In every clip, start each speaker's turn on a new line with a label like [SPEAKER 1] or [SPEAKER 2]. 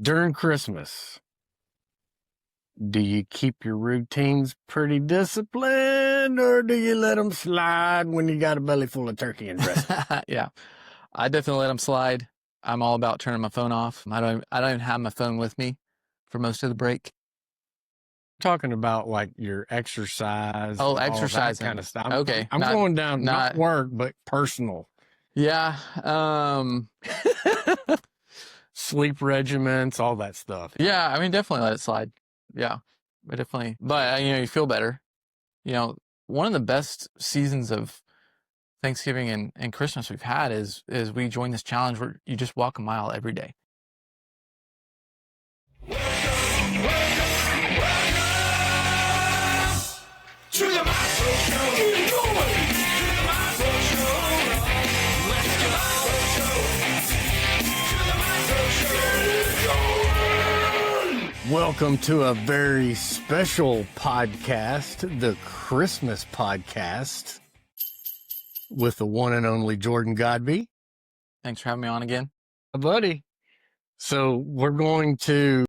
[SPEAKER 1] During Christmas, do you keep your routines pretty disciplined, or do you let them slide when you got a belly full of turkey and dressing?
[SPEAKER 2] Yeah, I definitely let them slide. I'm all about turning my phone off. I don't even have my phone with me for most of the break.
[SPEAKER 1] Talking about like your exercise,
[SPEAKER 2] Oh,
[SPEAKER 1] and all that
[SPEAKER 2] exercising.
[SPEAKER 1] kind of stuff.
[SPEAKER 2] Okay,
[SPEAKER 1] I'm going down not work, but personal.
[SPEAKER 2] Yeah.
[SPEAKER 1] Sleep regimens, all that stuff.
[SPEAKER 2] Yeah, I mean, definitely let it slide. Yeah, but definitely. But you feel better. One of the best seasons of Thanksgiving and Christmas we've had is we joined this challenge where you just walk a mile every day.
[SPEAKER 3] To the MyPro Show. Keep going. To the MyPro Show. Let's go. To the MyPro Show. Keep going.
[SPEAKER 1] Welcome to a very special podcast, the Christmas podcast, with the one and only Jordan Godby.
[SPEAKER 2] Thanks for having me on again.
[SPEAKER 1] Buddy. So we're going to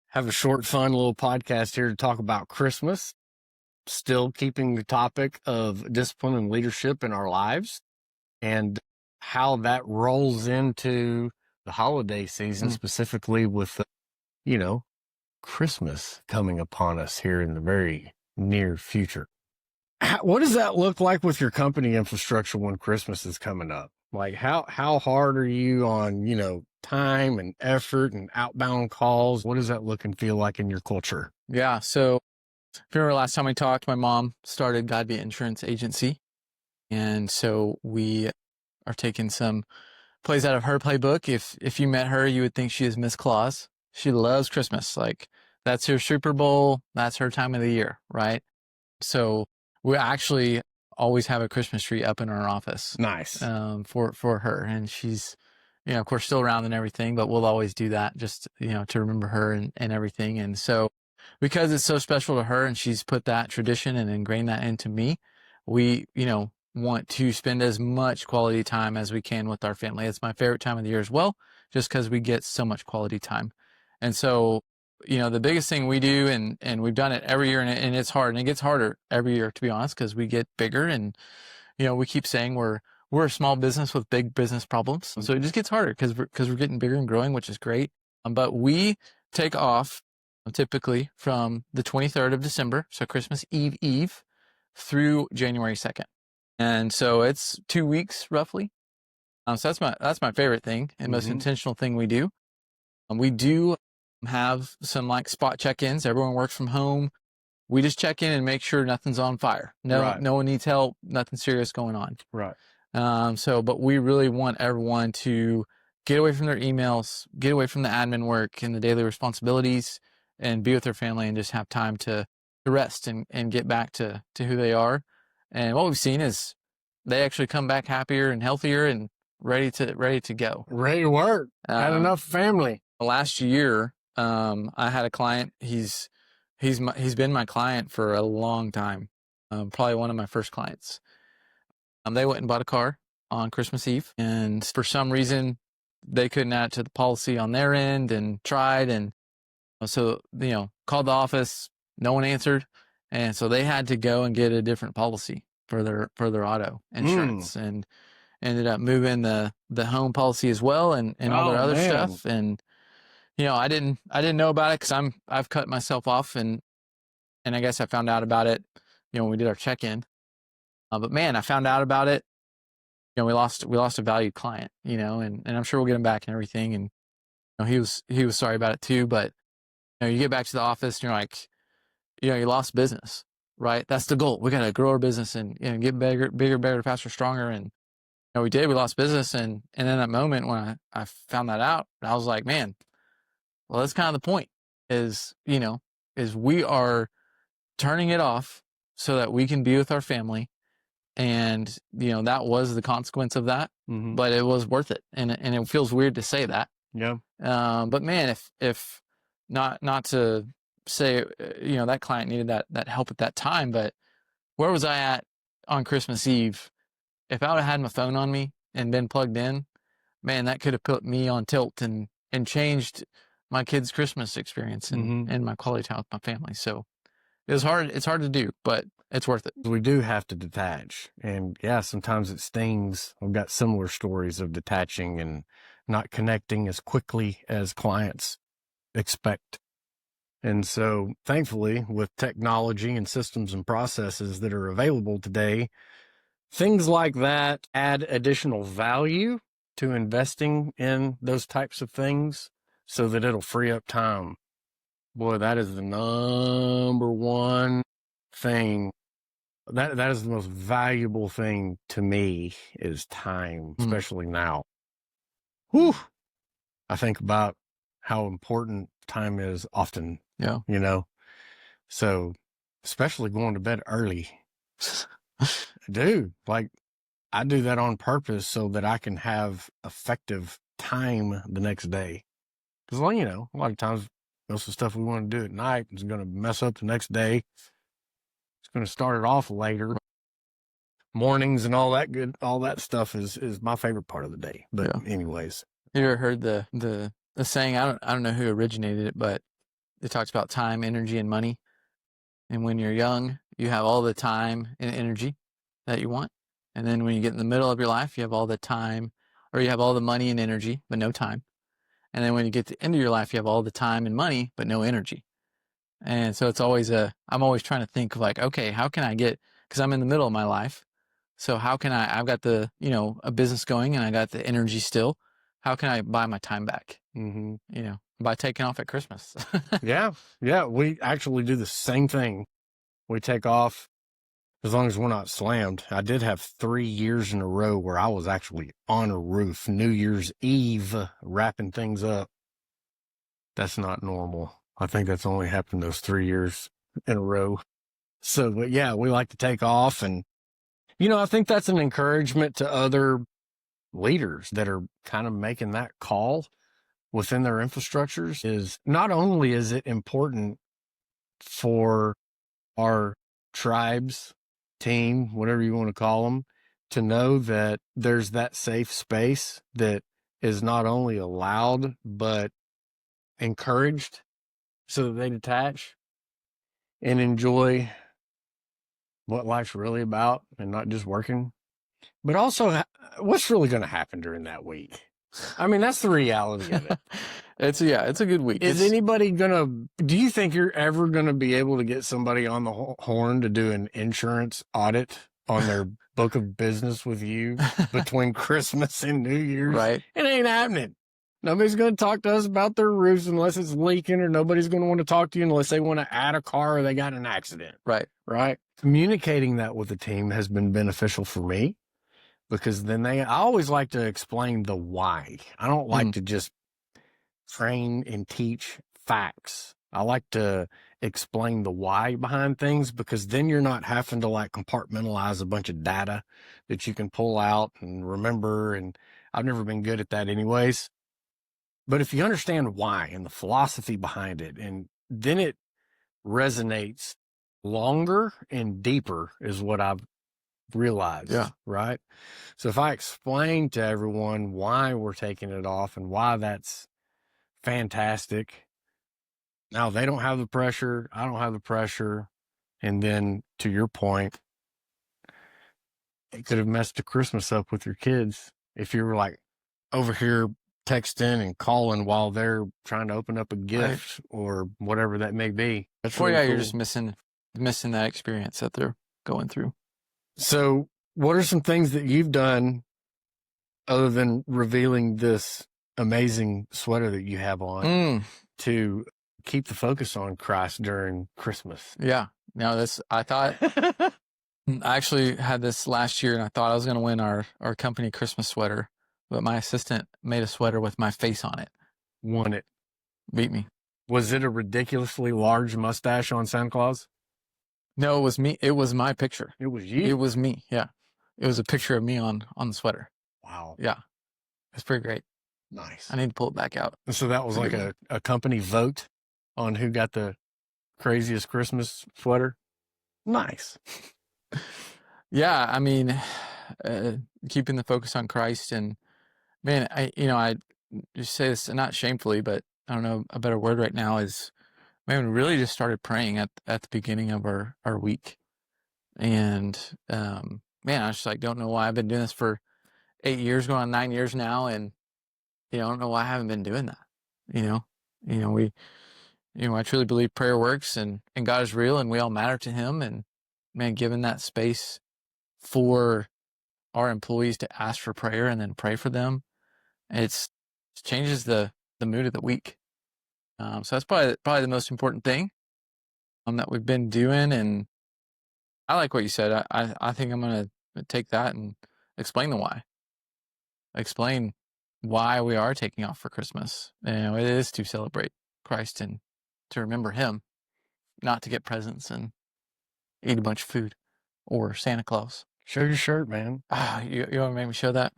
[SPEAKER 1] have a short, fun little podcast here to talk about Christmas, still keeping the topic of discipline and leadership in our lives and how that rolls into the holiday season, specifically with, Christmas coming upon us here in the very near future. What does that look like with your company infrastructure when Christmas is coming up? Like how hard are you on, time and effort and outbound calls? What does that look and feel like in your culture?
[SPEAKER 2] Yeah. So if you remember last time we talked, my mom started Godby Insurance Agency. And so we are taking some plays out of her playbook. If you met her, you would think she is Miss Claus. She loves Christmas. Like that's her Super Bowl. That's her time of the year, right? So we actually always have a Christmas tree up in our office.
[SPEAKER 1] Nice.
[SPEAKER 2] For her. And she's, of course, still around and everything, but we'll always do that just, to remember her and everything. And so because it's so special to her and she's put that tradition and ingrained that into me, we, want to spend as much quality time as we can with our family. It's my favorite time of the year as well, just because we get so much quality time. And so, the biggest thing we do, and we've done it every year, and it's hard, and it gets harder every year, to be honest, because we get bigger, and, we keep saying we're a small business with big business problems. So it just gets harder because we're getting bigger and growing, which is great. But we take off typically from the 23rd of December, so Christmas Eve, through January 2nd. And so it's 2 weeks roughly. So that's my favorite thing and most intentional thing we do. We do have some like spot check-ins. Everyone works from home. We just check in and make sure nothing's on fire. No one needs help. Nothing serious going on.
[SPEAKER 1] Right.
[SPEAKER 2] But we really want everyone to get away from their emails, get away from the admin work and the daily responsibilities, and be with their family and just have time to rest and get back to who they are. And what we've seen is they actually come back happier and healthier and ready to go.
[SPEAKER 1] Ready to work. Had enough family.
[SPEAKER 2] Last year, I had a client. He's been my client for a long time. Probably one of my first clients. They went and bought a car on Christmas Eve, and for some reason, they couldn't add it to the policy on their end and tried, and so called the office. No one answered, and so they had to go and get a different policy for their auto insurance, and ended up moving the home policy as well, and all their other stuff. And I didn't know about it because I've cut myself off, and I guess I found out about it when we did our check-in. But man, I found out about it. We lost a valued client, and I'm sure we'll get him back and everything. And he was sorry about it too. But you get back to the office and you're like, you lost business, right? That's the goal. We got to grow our business and get bigger, better, faster, stronger. And we did. We lost business, and in that moment when I found that out, I was like, man, well, that's kind of the point. Is we are turning it off so that we can be with our family. And, that was the consequence of that, but it was worth it. And it feels weird to say that.
[SPEAKER 1] Yeah.
[SPEAKER 2] But man, if not to say, that client needed that help at that time, but where was I at on Christmas Eve? If I would have had my phone on me and been plugged in, man, that could have put me on tilt and changed my kids' Christmas experience and,
[SPEAKER 1] Mhm.
[SPEAKER 2] and my quality time with my family. So it was hard. It's hard to do, but it's worth it.
[SPEAKER 1] We do have to detach. And yeah, sometimes it stings. I've got similar stories of detaching and not connecting as quickly as clients expect. And so thankfully, with technology and systems and processes that are available today, things like that add additional value to investing in those types of things so that it'll free up time. Boy, that is the number one thing. That is the most valuable thing to me is time, especially now. Whew. I think about how important time is often,
[SPEAKER 2] Yeah.
[SPEAKER 1] So especially going to bed early. Dude, like I do that on purpose so that I can have effective time the next day. Because, a lot of times, most of the stuff we want to do at night is going to mess up the next day. It's going to start it off later. Mornings and all that stuff is my favorite part of the day. But anyways.
[SPEAKER 2] You ever heard the saying? I don't know who originated it, but it talks about time, energy, and money. And when you're young, you have all the time and energy that you want. And then when you get in the middle of your life, you have all the time, or you have all the money and energy, but no time. And then when you get to the end of your life, you have all the time and money, but no energy. And so I'm always trying to think of like, okay, how can I because I'm in the middle of my life. So how can I've got a business going and I got the energy still. How can I buy my time back?
[SPEAKER 1] Mm-hmm.
[SPEAKER 2] By taking off at Christmas.
[SPEAKER 1] Yeah. We actually do the same thing. We take off as long as we're not slammed. I did have 3 years in a row where I was actually on a roof, New Year's Eve, wrapping things up. That's not normal. I think that's only happened those 3 years in a row. So, but yeah, we like to take off. And, I think that's an encouragement to other leaders that are kind of making that call within their infrastructures is not only is it important for our tribes, team, whatever you want to call them, to know that there's that safe space that is not only allowed, but encouraged so that they detach and enjoy what life's really about and not just working, but also what's really going to happen during that week. I mean, that's the reality of it.
[SPEAKER 2] It's a good week.
[SPEAKER 1] Do you think you're ever going to be able to get somebody on the horn to do an insurance audit on their book of business with you between Christmas and New Year's?
[SPEAKER 2] Right.
[SPEAKER 1] It ain't happening. Nobody's going to talk to us about their roofs unless it's leaking, or nobody's going to want to talk to you unless they want to add a car or they got an accident.
[SPEAKER 2] Right.
[SPEAKER 1] Communicating that with the team has been beneficial for me because then I always like to explain the why. I don't like to just train and teach facts. I like to explain the why behind things because then you're not having to compartmentalize a bunch of data that you can pull out and remember. And I've never been good at that anyways. But if you understand why and the philosophy behind it, and then it resonates longer and deeper is what I've realized.
[SPEAKER 2] Yeah.
[SPEAKER 1] Right. So if I explain to everyone why we're taking it off and why that's fantastic, now they don't have the pressure. I don't have the pressure. And then to your point, it could have messed the Christmas up with your kids if you were over here texting and calling while they're trying to open up a gift or whatever that may be. That's really cool.
[SPEAKER 2] You're just missing that experience that they're going through.
[SPEAKER 1] So what are some things that you've done other than revealing this amazing sweater that you have on to keep the focus on Christ during Christmas?
[SPEAKER 2] Yeah. Now I thought I actually had this last year and I thought I was going to win our company Christmas sweater, but my assistant made a sweater with my face on it.
[SPEAKER 1] Won it.
[SPEAKER 2] Beat me.
[SPEAKER 1] Was it a ridiculously large mustache on Santa Claus?
[SPEAKER 2] No, it was me. It was my picture.
[SPEAKER 1] It was you?
[SPEAKER 2] It was me. Yeah. It was a picture of me on the sweater.
[SPEAKER 1] Wow.
[SPEAKER 2] Yeah. It's pretty great.
[SPEAKER 1] Nice.
[SPEAKER 2] I need to pull it back out.
[SPEAKER 1] So that was like a company vote on who got the craziest Christmas sweater? Nice.
[SPEAKER 2] Yeah. I mean, keeping the focus on Christ and man, I just say this not shamefully, but I don't know, a better word right now is, man, we really just started praying at the beginning of our week. And, man, I just like, don't know why. I've been doing this for 8 years, going on 9 years now. And, I don't know why I haven't been doing that. I truly believe prayer works and God is real and we all matter to him. And man, given that space for our employees to ask for prayer and then pray for them, it changes the mood of the week. So that's probably the most important thing that we've been doing. And I like what you said. I think I'm going to take that and explain the why. Explain why we are taking off for Christmas. It is to celebrate Christ and to remember him, not to get presents and eat a bunch of food or Santa Claus.
[SPEAKER 1] Show your shirt, man.
[SPEAKER 2] You want to make me show that?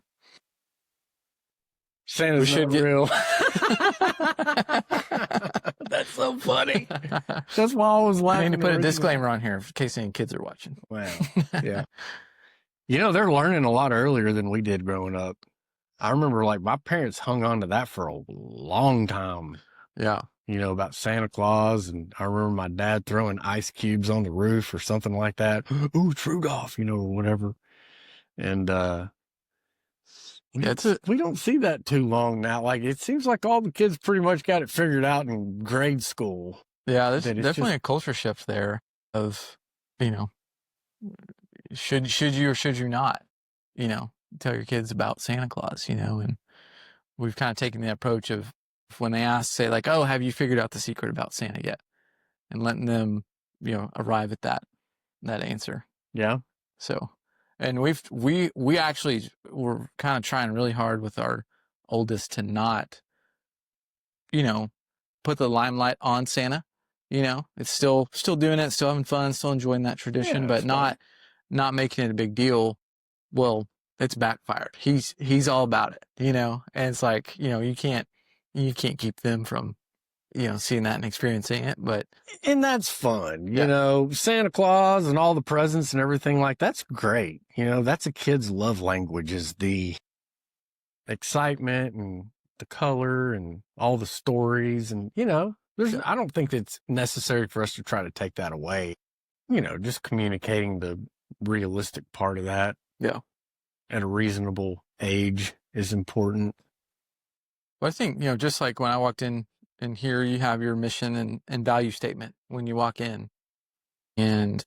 [SPEAKER 1] Santa's
[SPEAKER 2] should
[SPEAKER 1] not real. That's so funny. That's why I was
[SPEAKER 2] I
[SPEAKER 1] laughing.
[SPEAKER 2] need to put a
[SPEAKER 1] originally.
[SPEAKER 2] disclaimer on here in case any kids are watching.
[SPEAKER 1] Wow. Yeah. They're learning a lot earlier than we did growing up. I remember like my parents hung on to that for a long time.
[SPEAKER 2] Yeah.
[SPEAKER 1] About Santa Claus. And I remember my dad throwing ice cubes on the roof or something like that. Ooh, it's Rudolph, or whatever. And, we don't see that too long now. Like, it seems like all the kids pretty much got it figured out in grade school.
[SPEAKER 2] Yeah, there's definitely a culture shift there of, should you or should you not, tell your kids about Santa Claus, and we've kind of taken the approach of when they ask, say like, oh, have you figured out the secret about Santa yet? And letting them, arrive at that answer.
[SPEAKER 1] Yeah.
[SPEAKER 2] So, and we actually were kind of trying really hard with our oldest to not, put the limelight on Santa. It's still doing it, still having fun, still enjoying that tradition, but not making it a big deal. Well, it's backfired. He's all about it, and it's like, you can't keep them from, seeing that and experiencing it,
[SPEAKER 1] and that's fun, Santa Claus and all the presents and everything that's great. That's a kid's love language, is the excitement and the color and all the stories. And, I don't think it's necessary for us to try to take that away, just communicating the realistic part of that.
[SPEAKER 2] Yeah.
[SPEAKER 1] At a reasonable age is important.
[SPEAKER 2] But I think, just like when I walked in, and here you have your mission and value statement when you walk in, and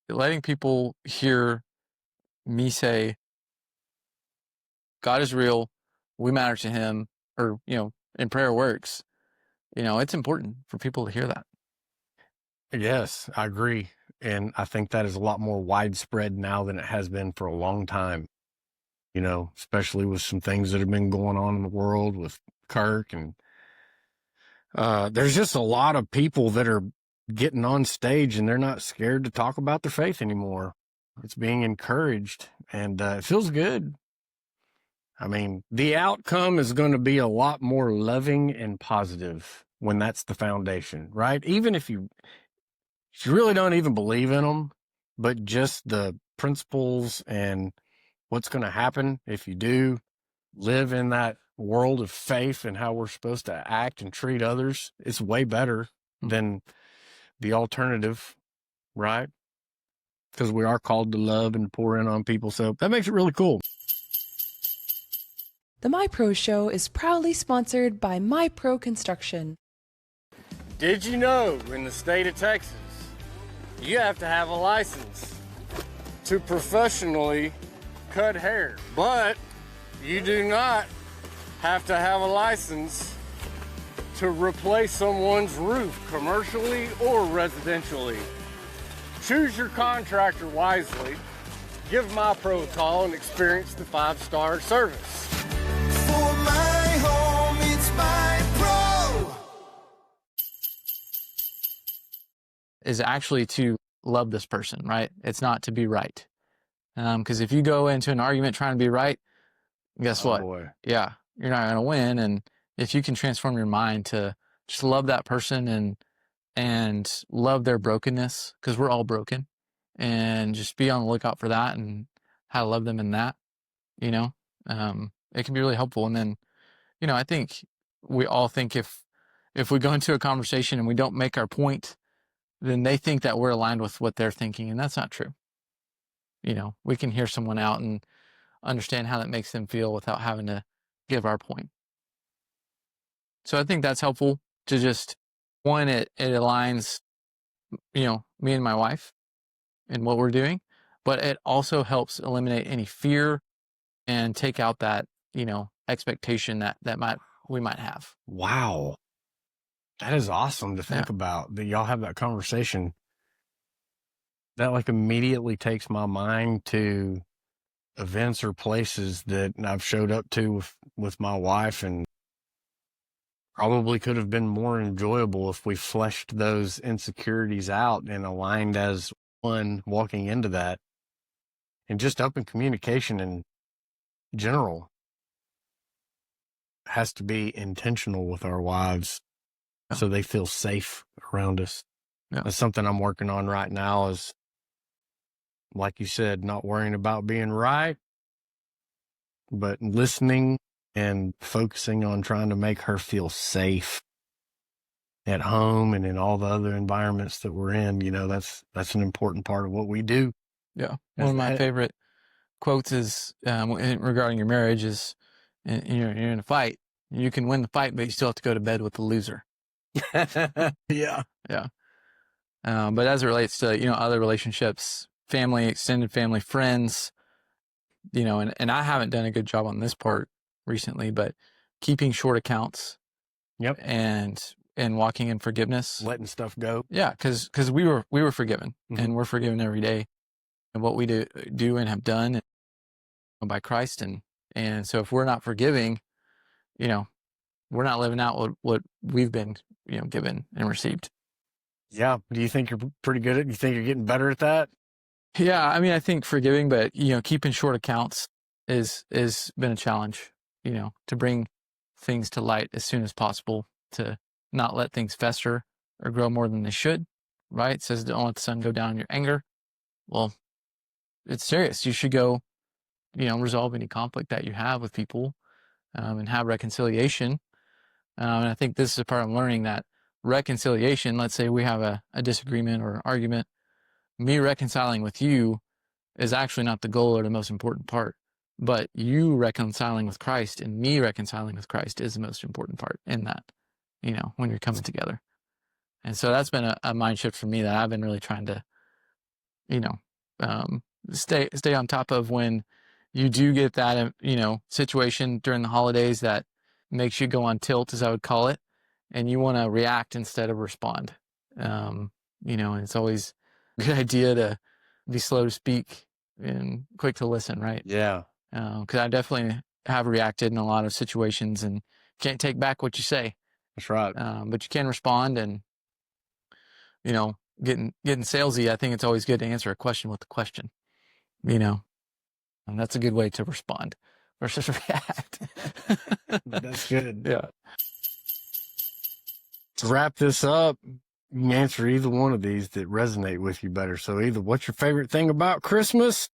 [SPEAKER 2] letting people hear me say, God is real, we matter to him, or, and prayer works, it's important for people to hear that.
[SPEAKER 1] Yes, I agree. And I think that is a lot more widespread now than it has been for a long time, especially with some things that have been going on in the world with Kirk. And there's just a lot of people that are getting on stage and they're not scared to talk about their faith anymore. It's being encouraged, and it feels good. I mean, the outcome is going to be a lot more loving and positive when that's the foundation, right? Even if you really don't even believe in them, but just the principles and what's going to happen if you do live in that world of faith and how we're supposed to act and treat others, it's way better than the alternative, right? Because we are called to love and pour in on people. So that makes it really cool.
[SPEAKER 4] The MyPro Show is proudly sponsored by MyPro Construction.
[SPEAKER 1] Did you know in the state of Texas, you have to have a license to professionally cut hair, but you do not have to have a license to replace someone's roof commercially or residentially. Choose your contractor wisely. Give MyPro a call and experience the 5-star service.
[SPEAKER 3] For my home, it's MyPro.
[SPEAKER 2] Is actually to love this person, right? It's not to be right. Because if you go into an argument trying to be right, guess what?
[SPEAKER 1] Boy.
[SPEAKER 2] Yeah, you're not going to win. And if you can transform your mind to just love that person and love their brokenness, because we're all broken, and just be on the lookout for that and how to love them in that, it can be really helpful. And then, I think we all think if we go into a conversation and we don't make our point, then they think that we're aligned with what they're thinking, and that's not true. You know, we can hear someone out and understand how that makes them feel without having to give our point. So I think that's helpful to just, one, it aligns, you know, me and my wife and what we're doing, but it also helps eliminate any fear and take out that, you know, expectation that we might have.
[SPEAKER 1] Wow. That is awesome to think about, that y'all have that conversation. That like immediately takes my mind to events or places that I've showed up to with my wife, and probably could have been more enjoyable if we fleshed those insecurities out and aligned as one walking into that, and just open communication in general has to be intentional with our wives so they feel safe around us.
[SPEAKER 2] Yeah.
[SPEAKER 1] That's something I'm working on right now, is, like you said, not worrying about being right, but listening and focusing on trying to make her feel safe at home and in all the other environments that we're in. You know, that's an important part of what we do.
[SPEAKER 2] Yeah. One of my favorite quotes is, regarding your marriage is, you're in a fight. You can win the fight, but you still have to go to bed with the loser.
[SPEAKER 1] Yeah.
[SPEAKER 2] Yeah. But as it relates to, you know, other relationships, family, extended family, friends, you know, and I haven't done a good job on this part recently, but keeping short accounts.
[SPEAKER 1] Yep.
[SPEAKER 2] And walking in forgiveness.
[SPEAKER 1] Letting stuff go.
[SPEAKER 2] Yeah. Cause we were forgiven, and we're forgiven every day, and what we do and have done by Christ. And so if we're not forgiving, you know, we're not living out what we've been, you know, given and received.
[SPEAKER 1] Yeah. Do you think you're pretty good at it? You think you're getting better at that?
[SPEAKER 2] Yeah. I mean, I think forgiving, but, you know, keeping short accounts is been a challenge, you know, to bring things to light as soon as possible, to not let things fester or grow more than they should. Right? It says, don't let the sun go down in your anger. Well, it's serious. You should go, you know, resolve any conflict that you have with people, and have reconciliation. And I think this is the part I'm learning, that reconciliation, let's say we have a disagreement or argument, me reconciling with you is actually not the goal or the most important part, but you reconciling with Christ and me reconciling with Christ is the most important part in that, you know, when you're coming together. And so that's been a mind shift for me that I've been really trying to, you know, stay on top of when you do get that, you know, situation during the holidays that makes you go on tilt, as I would call it, and you want to react instead of respond. You know, and it's always a good idea to be slow to speak and quick to listen, right?
[SPEAKER 1] Yeah.
[SPEAKER 2] Because I definitely have reacted in a lot of situations and can't take back what you say.
[SPEAKER 1] That's right.
[SPEAKER 2] But you can respond, and, you know, getting salesy, I think it's always good to answer a question with a question, you know, and that's a good way to respond versus react.
[SPEAKER 1] That's good.
[SPEAKER 2] Yeah.
[SPEAKER 1] To wrap this up, you can answer either one of these that resonate with you better. So either what's your favorite thing about Christmas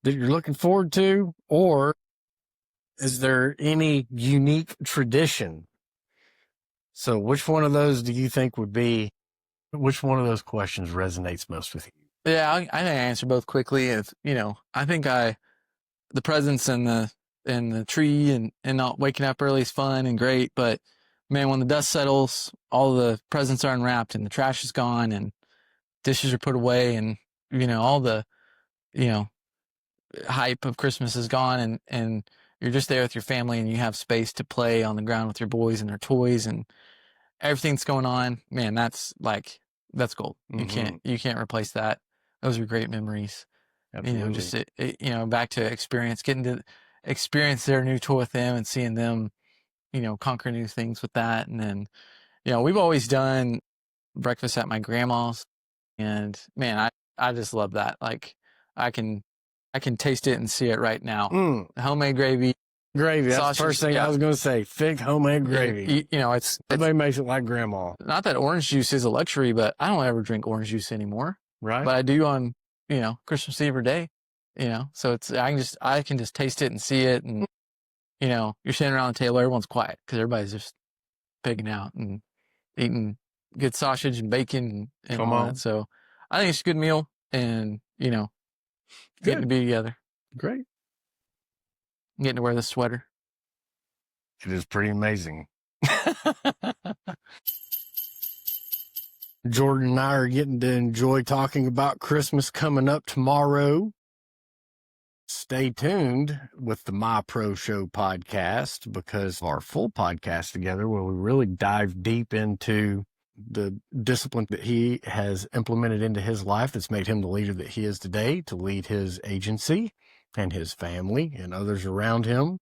[SPEAKER 1] that you're looking forward to, or is there any unique tradition? So which one of those do you think which one of those questions resonates most with you?
[SPEAKER 2] Yeah, I think I answer both quickly. If, you know, I think the presents and the tree and not waking up early is fun and great, but man, when the dust settles, all the presents are unwrapped and the trash is gone and dishes are put away, and, you know, all the, you know, hype of Christmas is gone, and you're just there with your family and you have space to play on the ground with your boys and their toys and everything's going on, man, that's gold.
[SPEAKER 1] Mm-hmm.
[SPEAKER 2] You can't replace that. Those are great memories.
[SPEAKER 1] Absolutely.
[SPEAKER 2] You know, just, you know, back to getting to experience their new toy with them and seeing them, you know, conquer new things with that. And then, you know, we've always done breakfast at my grandma's, and man, I just love that. Like, I can taste it and see it right now. Homemade gravy.
[SPEAKER 1] Gravy. That's
[SPEAKER 2] sausage,
[SPEAKER 1] the first thing I was going to say. Thick homemade gravy.
[SPEAKER 2] You know, it's
[SPEAKER 1] Everybody makes it like grandma.
[SPEAKER 2] not that orange juice is a luxury, but I don't ever drink orange juice anymore.
[SPEAKER 1] Right.
[SPEAKER 2] But I do on, you know, Christmas Eve or day, you know, so it's, I can just taste it and see it. And, you know, you're sitting around the table, everyone's quiet because everybody's just pigging out and eating good sausage and bacon and
[SPEAKER 1] Come
[SPEAKER 2] all
[SPEAKER 1] on.
[SPEAKER 2] that. So I think it's a good meal, and getting
[SPEAKER 1] Good.
[SPEAKER 2] to be together,
[SPEAKER 1] Great.
[SPEAKER 2] getting to wear the sweater.
[SPEAKER 1] It is pretty amazing. Jordan and I are getting to enjoy talking about Christmas coming up tomorrow. Stay tuned with the MyPro Show podcast, because our full podcast together, where we really dive deep into the discipline that he has implemented into his life that's made him the leader that he is today, to lead his agency and his family and others around him,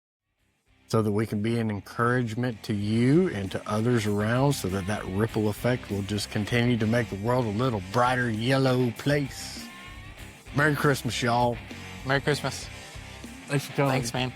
[SPEAKER 1] so that we can be an encouragement to you and to others around, so that that ripple effect will just continue to make the world a little brighter yellow place. Merry Christmas, y'all.
[SPEAKER 2] Merry Christmas.
[SPEAKER 1] Thanks for coming.
[SPEAKER 2] Thanks, man.